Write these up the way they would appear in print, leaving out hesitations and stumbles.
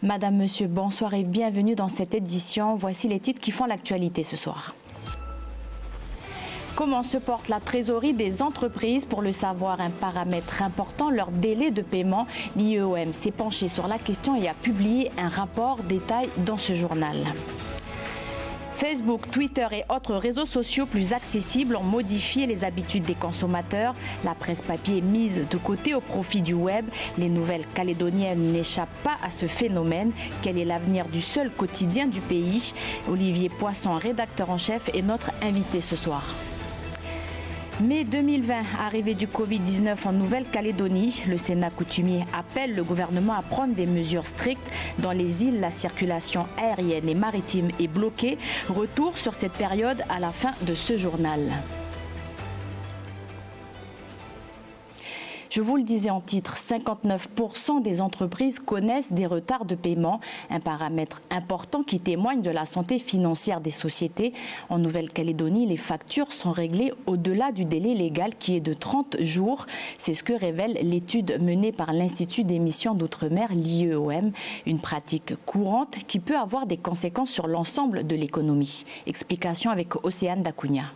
Madame, Monsieur, bonsoir et bienvenue dans cette édition. Voici les titres qui font l'actualité ce soir. Comment se porte la trésorerie des entreprises? Pour le savoir, un paramètre important, leur délai de paiement. L'IEOM s'est penché sur la question et a publié un rapport détail dans ce journal. Facebook, Twitter et autres réseaux sociaux plus accessibles ont modifié les habitudes des consommateurs. La presse papier est mise de côté au profit du web. Les nouvelles calédoniennes n'échappent pas à ce phénomène. Quel est l'avenir du seul quotidien du pays? Olivier Poisson, rédacteur en chef, est notre invité ce soir. Mai 2020, arrivée du Covid-19 en Nouvelle-Calédonie, le Sénat coutumier appelle le gouvernement à prendre des mesures strictes. Dans les îles, la circulation aérienne et maritime est bloquée. Retour sur cette période à la fin de ce journal. Je vous le disais en titre, 59% des entreprises connaissent des retards de paiement, un paramètre important qui témoigne de la santé financière des sociétés. En Nouvelle-Calédonie, les factures sont réglées au-delà du délai légal qui est de 30 jours. C'est ce que révèle l'étude menée par l'Institut d'émission d'outre-mer, l'IEOM, une pratique courante qui peut avoir des conséquences sur l'ensemble de l'économie. Explication avec Océane Dacunha.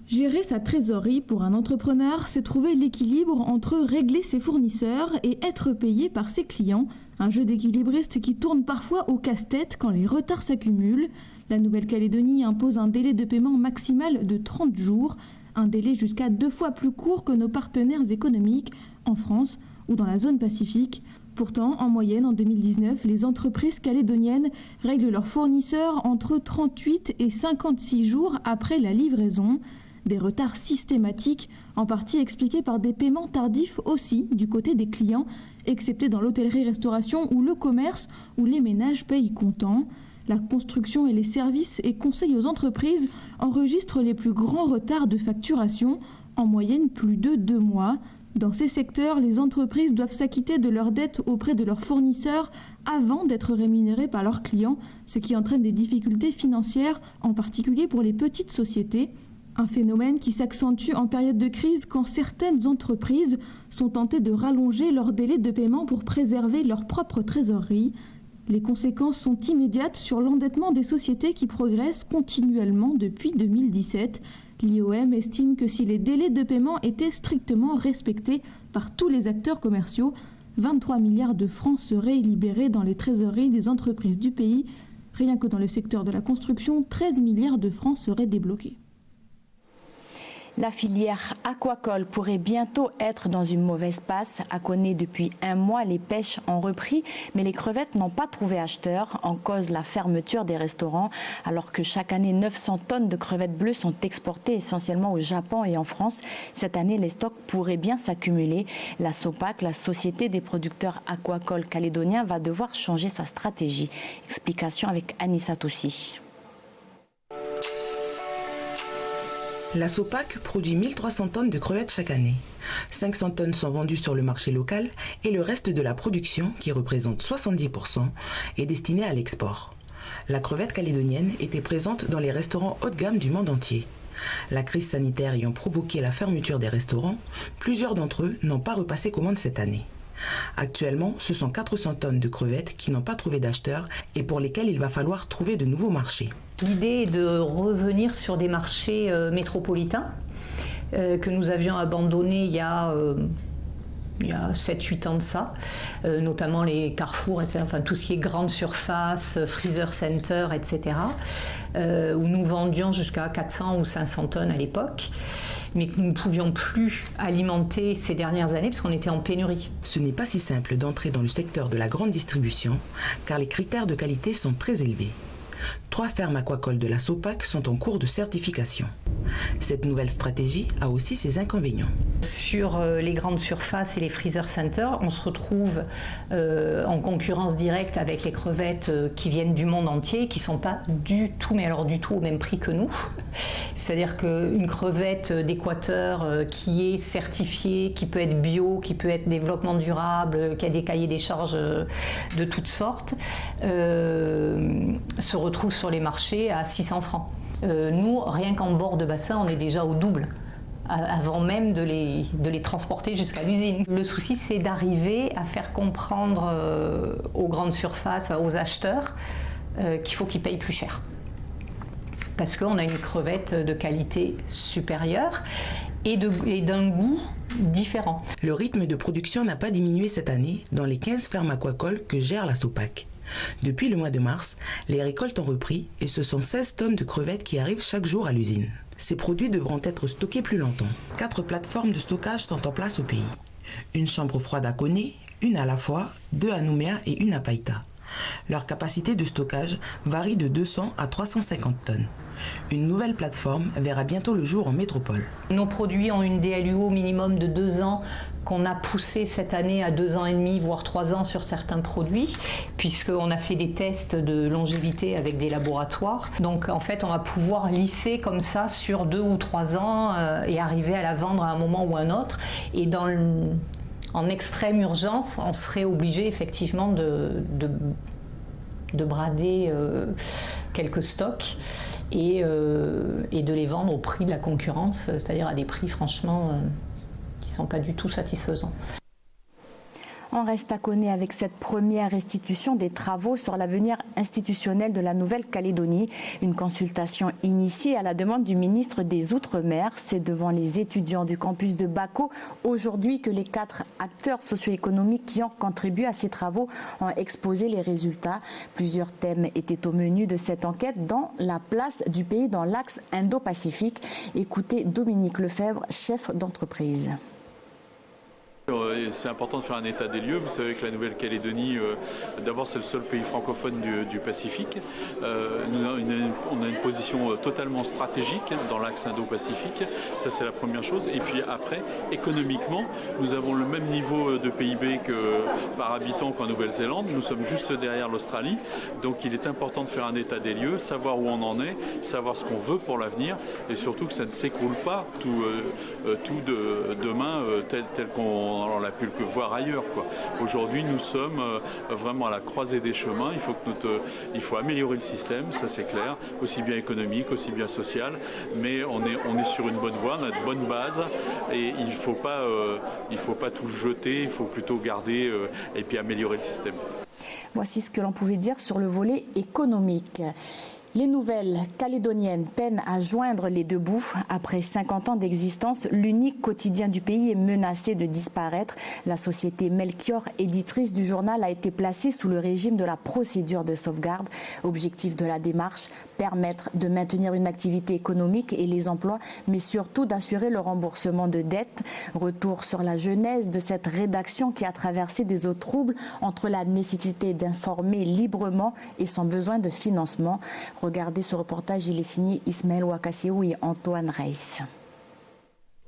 Gérer sa trésorerie pour un entrepreneur, c'est trouver l'équilibre entre régler ses fournisseurs et être payé par ses clients. Un jeu d'équilibriste qui tourne parfois au casse-tête quand les retards s'accumulent. La Nouvelle-Calédonie impose un délai de paiement maximal de 30 jours, un délai jusqu'à 2 fois plus court que nos partenaires économiques en France ou dans la zone Pacifique. Pourtant, en moyenne, en 2019, les entreprises calédoniennes règlent leurs fournisseurs entre 38 et 56 jours après la livraison. Des retards systématiques, en partie expliqués par des paiements tardifs aussi du côté des clients, excepté dans l'hôtellerie-restauration ou le commerce où les ménages payent comptant. La construction et les services et conseils aux entreprises enregistrent les plus grands retards de facturation, en moyenne plus de 2 mois. Dans ces secteurs, les entreprises doivent s'acquitter de leurs dettes auprès de leurs fournisseurs avant d'être rémunérées par leurs clients, ce qui entraîne des difficultés financières, en particulier pour les petites sociétés. Un phénomène qui s'accentue en période de crise quand certaines entreprises sont tentées de rallonger leur délai de paiement pour préserver leur propre trésorerie. Les conséquences sont immédiates sur l'endettement des sociétés qui progressent continuellement depuis 2017. L'IOM estime que si les délais de paiement étaient strictement respectés par tous les acteurs commerciaux, 23 milliards de francs seraient libérés dans les trésoreries des entreprises du pays. Rien que dans le secteur de la construction, 13 milliards de francs seraient débloqués. La filière aquacole pourrait bientôt être dans une mauvaise passe. À Koné, depuis un mois, les pêches ont repris, mais les crevettes n'ont pas trouvé acheteur. En cause, la fermeture des restaurants, alors que chaque année, 900 tonnes de crevettes bleues sont exportées essentiellement au Japon et en France. Cette année, les stocks pourraient bien s'accumuler. La SOPAC, la Société des producteurs aquacoles calédoniens, va devoir changer sa stratégie. Explication avec Anissa Toussi. La SOPAC produit 1300 tonnes de crevettes chaque année. 500 tonnes sont vendues sur le marché local et le reste de la production, qui représente 70%, est destiné à l'export. La crevette calédonienne était présente dans les restaurants haut de gamme du monde entier. La crise sanitaire ayant provoqué la fermeture des restaurants, plusieurs d'entre eux n'ont pas repassé commande cette année. Actuellement, ce sont 400 tonnes de crevettes qui n'ont pas trouvé d'acheteurs et pour lesquelles il va falloir trouver de nouveaux marchés. L'idée est de revenir sur des marchés métropolitains que nous avions abandonnés il y a 7-8 ans de ça, notamment les carrefours, etc., enfin, tout ce qui est grande surface, freezer center, etc., où nous vendions jusqu'à 400 ou 500 tonnes à l'époque, mais que nous ne pouvions plus alimenter ces dernières années parce qu'on était en pénurie. Ce n'est pas si simple d'entrer dans le secteur de la grande distribution, car les critères de qualité sont très élevés. 3 fermes aquacoles de la SOPAC sont en cours de certification. Cette nouvelle stratégie a aussi ses inconvénients. Sur les grandes surfaces et les freezer centers, on se retrouve en concurrence directe avec les crevettes qui viennent du monde entier, qui ne sont pas du tout, mais alors du tout au même prix que nous. C'est-à-dire qu'une crevette d'Équateur qui est certifiée, qui peut être bio, qui peut être développement durable, qui a des cahiers des charges de toutes sortes, se retrouve sur les marchés à 600 francs. Nous, rien qu'en bord de bassin, on est déjà au double. avant même de les transporter jusqu'à l'usine. Le souci, c'est d'arriver à faire comprendre aux grandes surfaces, aux acheteurs, qu'il faut qu'ils payent plus cher. Parce qu'on a une crevette de qualité supérieure et d'un goût différent. Le rythme de production n'a pas diminué cette année dans les 15 fermes aquacoles que gère la SOPAC. Depuis le mois de mars, les récoltes ont repris et ce sont 16 tonnes de crevettes qui arrivent chaque jour à l'usine. Ces produits devront être stockés plus longtemps. 4 plateformes de stockage sont en place au pays. Une chambre froide à Koné, une à La Foix, 2 à Nouméa et une à Païta. Leur capacité de stockage varie de 200 à 350 tonnes. Une nouvelle plateforme verra bientôt le jour en métropole. Nos produits ont une DLUO minimum de 2 ans qu'on a poussé cette année à 2 ans et demi, voire 3 ans sur certains produits, puisqu'on a fait des tests de longévité avec des laboratoires. Donc en fait, on va pouvoir lisser comme ça sur 2 ou 3 ans et arriver à la vendre à un moment ou un autre. Et en extrême urgence, on serait obligé effectivement de brader quelques stocks et de les vendre au prix de la concurrence, c'est-à-dire à des prix franchement qui ne sont pas du tout satisfaisants. On reste à Koné avec cette première restitution des travaux sur l'avenir institutionnel de la Nouvelle-Calédonie. Une consultation initiée à la demande du ministre des Outre-mer. C'est devant les étudiants du campus de Bako aujourd'hui que les 4 acteurs socio-économiques qui ont contribué à ces travaux ont exposé les résultats. Plusieurs thèmes étaient au menu de cette enquête, dont la place du pays dans l'axe Indo-Pacifique. Écoutez Dominique Lefebvre, chef d'entreprise. C'est important de faire un état des lieux. Vous savez que la Nouvelle-Calédonie, d'abord c'est le seul pays francophone du Pacifique. On a une position totalement stratégique dans l'axe Indo-Pacifique. Ça c'est la première chose. Et puis après, économiquement, nous avons le même niveau de PIB par habitant qu'en Nouvelle-Zélande. Nous sommes juste derrière l'Australie. Donc il est important de faire un état des lieux, savoir où on en est, savoir ce qu'on veut pour l'avenir et surtout que ça ne s'écroule pas tout demain tel qu'on l'a pu le voir ailleurs, quoi. Aujourd'hui, nous sommes vraiment à la croisée des chemins. Il faut améliorer le système, ça c'est clair, aussi bien économique, aussi bien social, mais on est sur une bonne voie, on a de bonnes bases et il faut pas tout jeter, il faut plutôt garder et puis améliorer le système. Voici ce que l'on pouvait dire sur le volet économique. Les nouvelles calédoniennes peinent à joindre les deux bouts. Après 50 ans d'existence, l'unique quotidien du pays est menacé de disparaître. La société Melchior, éditrice du journal, a été placée sous le régime de la procédure de sauvegarde. Objectif de la démarche, permettre de maintenir une activité économique et les emplois, mais surtout d'assurer le remboursement de dettes. Retour sur la genèse de cette rédaction qui a traversé des eaux troubles entre la nécessité d'informer librement et son besoin de financement. Regardez ce reportage, il est signé Ismaël Ouakassiou et Antoine Reis.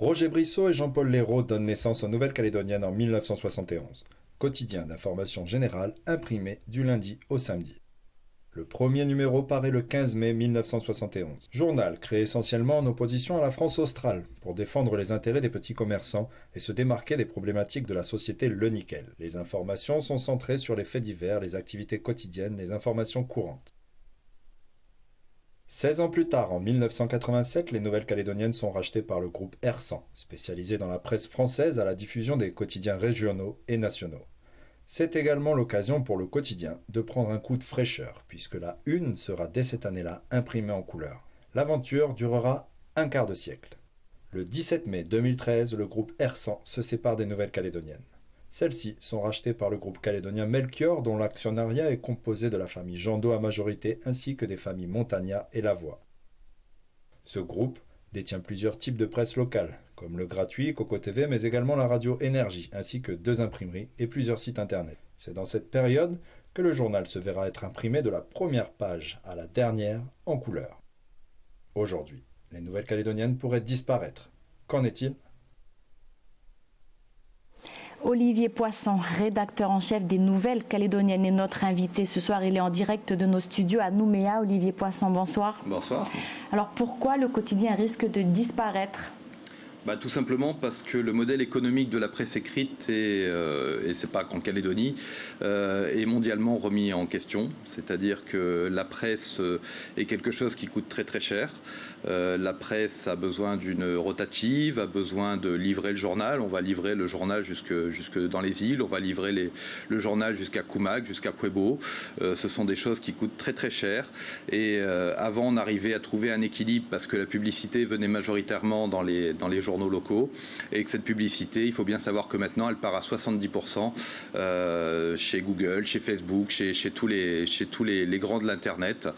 Roger Brissot et Jean-Paul Léraud donnent naissance aux Nouvelles-Calédoniennes en 1971. Quotidien d'information générale imprimé du lundi au samedi. Le premier numéro paraît le 15 mai 1971. Journal créé essentiellement en opposition à la France australe pour défendre les intérêts des petits commerçants et se démarquer des problématiques de la société Le Nickel. Les informations sont centrées sur les faits divers, les activités quotidiennes, les informations courantes. 16 ans plus tard, en 1987, les Nouvelles-Calédoniennes sont rachetées par le groupe R100, spécialisé dans la presse française à la diffusion des quotidiens régionaux et nationaux. C'est également l'occasion pour le quotidien de prendre un coup de fraîcheur, puisque la une sera dès cette année-là imprimée en couleur. L'aventure durera un quart de siècle. Le 17 mai 2013, le groupe R100 se sépare des Nouvelles-Calédoniennes. Celles-ci sont rachetées par le groupe calédonien Melchior, dont l'actionnariat est composé de la famille Jandot à majorité, ainsi que des familles Montagna et Lavoie. Ce groupe détient plusieurs types de presse locale, comme le gratuit Coco TV, mais également la radio Énergie, ainsi que 2 imprimeries et plusieurs sites internet. C'est dans cette période que le journal se verra être imprimé de la première page à la dernière en couleur. Aujourd'hui, les Nouvelles-Calédoniennes pourraient disparaître. Qu'en est-il ? Olivier Poisson, rédacteur en chef des Nouvelles-Calédoniennes, est notre invité ce soir. Il est en direct de nos studios à Nouméa. Olivier Poisson, bonsoir. Bonsoir. Alors pourquoi le quotidien risque de disparaître ? Tout simplement parce que le modèle économique de la presse écrite, et c'est pas qu'en Calédonie, est mondialement remis en question. C'est-à-dire que la presse est quelque chose qui coûte très très cher. La presse a besoin d'une rotative, a besoin de livrer le journal. On va livrer le journal jusque dans les îles, on va livrer le journal jusqu'à Kumak, jusqu'à Puebo. Ce sont des choses qui coûtent très très cher. Et avant, on arrivait à trouver un équilibre parce que la publicité venait majoritairement dans les journaux locaux, et que cette publicité, il faut bien savoir que maintenant elle part à 70% chez Google, chez Facebook, chez tous les grands de l'internet,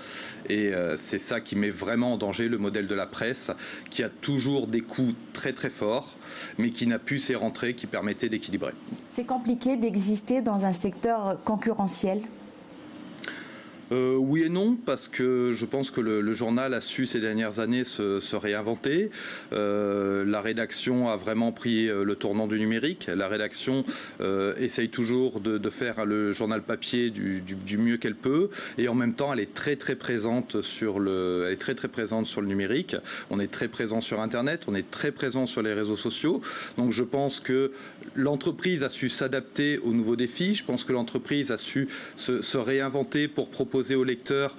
et c'est ça qui met vraiment en danger le modèle de la presse, qui a toujours des coûts très très forts, mais qui n'a plus ses rentrées qui permettaient d'équilibrer. C'est compliqué d'exister dans un secteur concurrentiel? Oui et non, parce que je pense que le journal a su ces dernières années se réinventer. La rédaction a vraiment pris le tournant du numérique. La rédaction essaye toujours de faire le journal papier du mieux qu'elle peut, et en même temps elle est très très présente sur le numérique. On est très présent sur Internet, on est très présent sur les réseaux sociaux. Donc je pense que l'entreprise a su s'adapter aux nouveaux défis. Je pense que l'entreprise a su se réinventer pour proposer au lecteur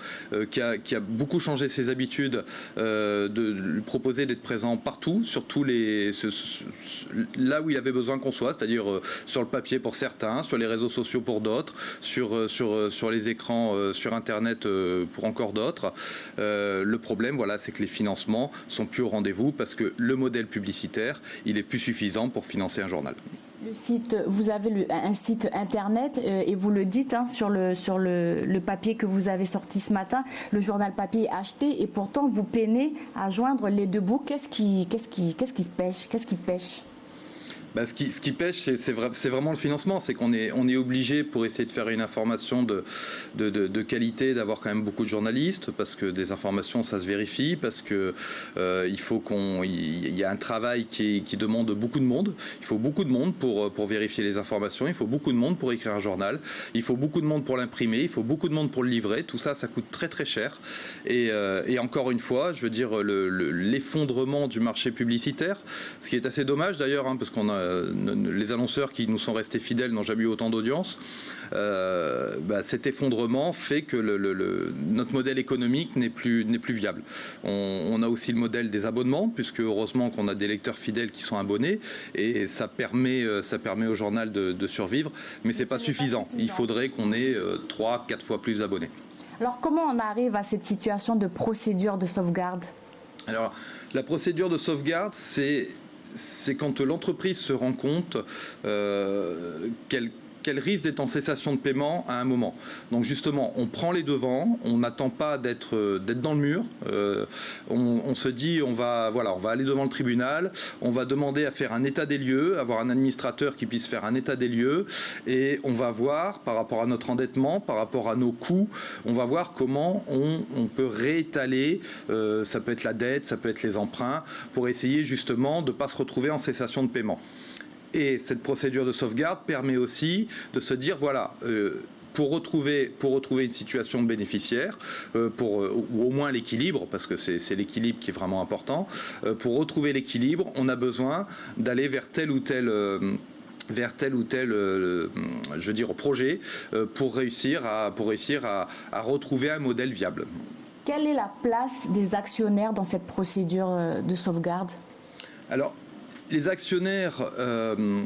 qui a beaucoup changé ses habitudes, de lui proposer d'être présent partout, sur tous là où il avait besoin qu'on soit, c'est-à-dire sur le papier pour certains, sur les réseaux sociaux pour d'autres, sur les écrans, sur Internet pour encore d'autres. Le problème, c'est que les financements sont plus au rendez-vous parce que le modèle publicitaire, il est plus suffisant pour financer un journal. Le site, vous avez un site internet et vous le dites sur le papier que vous avez sorti ce matin, le journal papier est acheté, et pourtant vous peinez à joindre les deux bouts. Qu'est-ce qui pêche? Ce qui pêche, c'est vraiment le financement. C'est qu'on est obligé, pour essayer de faire une information de qualité, d'avoir quand même beaucoup de journalistes, parce que des informations, ça se vérifie, parce que il y a un travail qui demande beaucoup de monde. Il faut beaucoup de monde pour vérifier les informations. Il faut beaucoup de monde pour écrire un journal. Il faut beaucoup de monde pour l'imprimer. Il faut beaucoup de monde pour le livrer. Tout ça, ça coûte très très cher. Et encore une fois, je veux dire, l'effondrement du marché publicitaire, ce qui est assez dommage d'ailleurs, parce qu'on a les annonceurs qui nous sont restés fidèles n'ont jamais eu autant d'audience. Cet effondrement fait que notre modèle économique n'est plus viable. On a aussi le modèle des abonnements, puisque heureusement qu'on a des lecteurs fidèles qui sont abonnés, et ça permet au journal de survivre, mais c'est pas suffisant. Il faudrait qu'on ait 3-4 fois plus d'abonnés. Alors comment on arrive à cette situation de procédure de sauvegarde? Alors la procédure de sauvegarde, c'est quand l'entreprise se rend compte qu'elle risque d'être en cessation de paiement à un moment. Donc justement, on prend les devants, on n'attend pas d'être dans le mur, on se dit on va aller devant le tribunal, on va demander à faire un état des lieux, avoir un administrateur qui puisse faire un état des lieux, et on va voir par rapport à notre endettement, par rapport à nos coûts, on va voir comment on peut réétaler, ça peut être la dette, ça peut être les emprunts, pour essayer justement de ne pas se retrouver en cessation de paiement. Et cette procédure de sauvegarde permet aussi de se dire, pour retrouver une situation bénéficiaire, ou au moins l'équilibre, parce que c'est l'équilibre qui est vraiment important, pour retrouver l'équilibre, on a besoin d'aller vers tel ou tel projet, pour réussir à retrouver un modèle viable. Quelle est la place des actionnaires dans cette procédure de sauvegarde? Alors, les actionnaires, on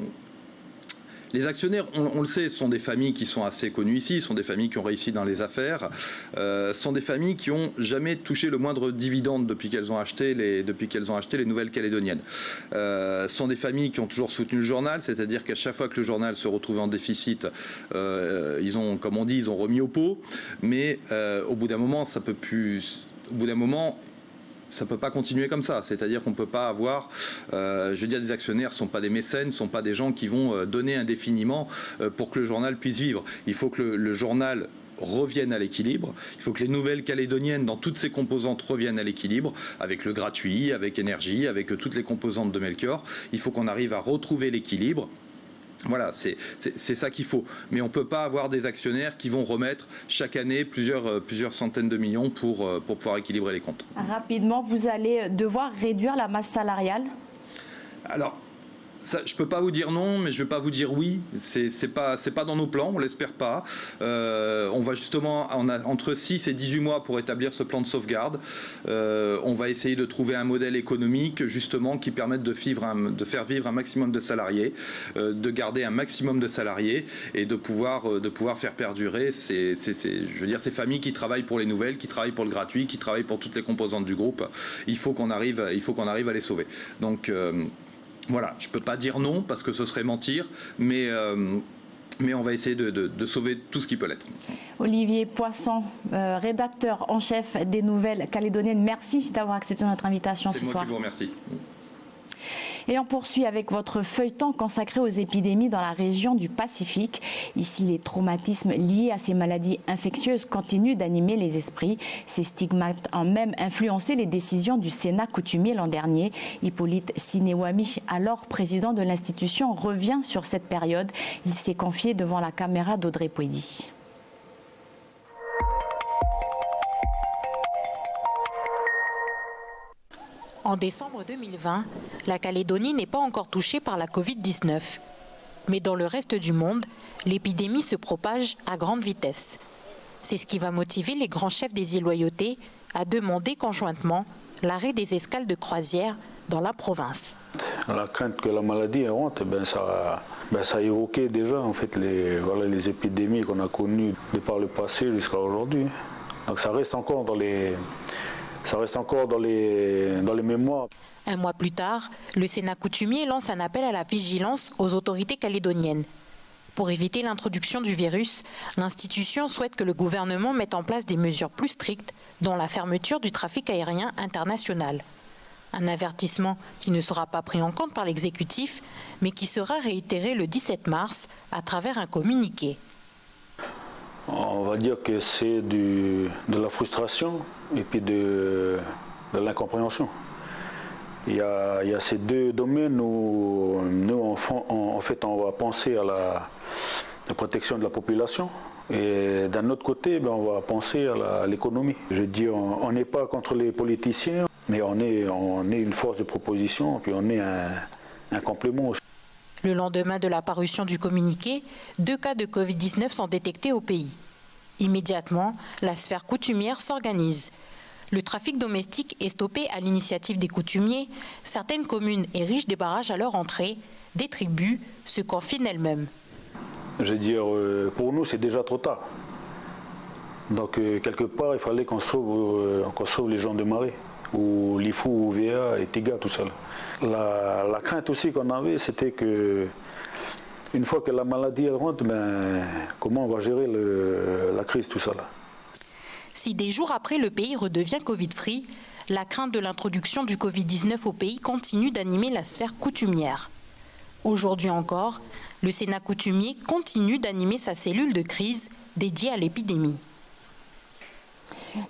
le sait, sont des familles qui sont assez connues ici, sont des familles qui ont réussi dans les affaires, sont des familles qui n'ont jamais touché le moindre dividende depuis qu'elles ont acheté les nouvelles calédoniennes. Sont des familles qui ont toujours soutenu le journal, c'est-à-dire qu'à chaque fois que le journal se retrouvait en déficit, ils ont remis au pot, mais au bout d'un moment, ça peut pas continuer comme ça. C'est-à-dire qu'on ne peut pas avoir, des actionnaires ne sont pas des mécènes, ne sont pas des gens qui vont donner indéfiniment pour que le journal puisse vivre. Il faut que le journal revienne à l'équilibre. Il faut que les nouvelles calédoniennes, dans toutes ses composantes, reviennent à l'équilibre, avec le gratuit, avec énergie, avec toutes les composantes de Melchior. Il faut qu'on arrive à retrouver l'équilibre. Voilà, c'est ça qu'il faut. Mais on ne peut pas avoir des actionnaires qui vont remettre chaque année plusieurs centaines de millions pour pouvoir équilibrer les comptes. Rapidement, vous allez devoir réduire la masse salariale? Alors, ça, je ne peux pas vous dire non, mais je ne vais pas vous dire oui. C'est pas dans nos plans, on ne l'espère pas. On va justement, on a entre 6 et 18 mois pour établir ce plan de sauvegarde. On va essayer de trouver un modèle économique justement qui permette de faire vivre un maximum de salariés, de garder un maximum de salariés et de pouvoir faire perdurer ces familles qui travaillent pour les nouvelles, qui travaillent pour le gratuit, qui travaillent pour toutes les composantes du groupe. Il faut qu'on arrive à les sauver. Donc voilà, je ne peux pas dire non parce que ce serait mentir, mais on va essayer de sauver tout ce qui peut l'être. Olivier Poisson, rédacteur en chef des Nouvelles Calédoniennes, merci d'avoir accepté notre invitation ce soir. C'est moi qui vous remercie. Et on poursuit avec votre feuilleton consacré aux épidémies dans la région du Pacifique. Ici, les traumatismes liés à ces maladies infectieuses continuent d'animer les esprits. Ces stigmates ont même influencé les décisions du Sénat coutumier l'an dernier. Hippolyte Sinewami, alors président de l'institution, revient sur cette période. Il s'est confié devant la caméra d'Audrey Pouedy. En décembre 2020, la Calédonie n'est pas encore touchée par la Covid-19. Mais dans le reste du monde, l'épidémie se propage à grande vitesse. C'est ce qui va motiver les grands chefs des îles Loyauté à demander conjointement l'arrêt des escales de croisière dans la province. La crainte que la maladie rentre, ça évoquait déjà en fait les épidémies qu'on a connues de par le passé jusqu'à aujourd'hui. Donc ça reste encore dans les mémoires. Un mois plus tard, le Sénat coutumier lance un appel à la vigilance aux autorités calédoniennes. Pour éviter l'introduction du virus, l'institution souhaite que le gouvernement mette en place des mesures plus strictes, dont la fermeture du trafic aérien international. Un avertissement qui ne sera pas pris en compte par l'exécutif, mais qui sera réitéré le 17 mars à travers un communiqué. On va dire que c'est de la frustration et puis de l'incompréhension. Il y a ces deux domaines où nous, en fait, on va penser à la protection de la population. Et d'un autre côté, on va penser à l'économie. Je dis, on n'est pas contre les politiciens, mais on est une force de proposition, puis on est un complément aussi. Le lendemain de la parution du communiqué, 2 cas de Covid-19 sont détectés au pays. Immédiatement, la sphère coutumière s'organise. Le trafic domestique est stoppé à l'initiative des coutumiers. Certaines communes érigent des barrages à leur entrée. Des tribus se confinent elles-mêmes. Je veux dire, pour nous, c'est déjà trop tard. Donc, quelque part, il fallait qu'on sauve les gens de Marais, ou Lifou, Ouvéa et Tiga, tout ça. La crainte aussi qu'on avait, c'était que une fois que la maladie elle rentre, comment on va gérer la crise, tout ça là. Si des jours après le pays redevient Covid-free, la crainte de l'introduction du Covid-19 au pays continue d'animer la sphère coutumière. Aujourd'hui encore, le Sénat coutumier continue d'animer sa cellule de crise dédiée à l'épidémie.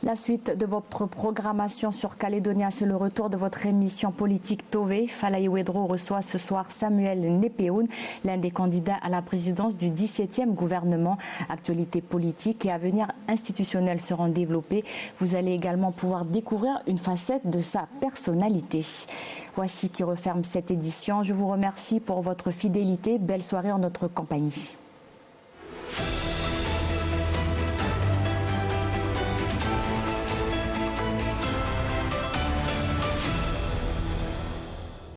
La suite de votre programmation sur Calédonia, c'est le retour de votre émission politique Tové. Falaye Ouedraogo reçoit ce soir Samuel Népeoun, l'un des candidats à la présidence du 17e gouvernement. Actualités politiques et avenir institutionnel seront développés. Vous allez également pouvoir découvrir une facette de sa personnalité. Voici qui referme cette édition. Je vous remercie pour votre fidélité. Belle soirée en notre compagnie.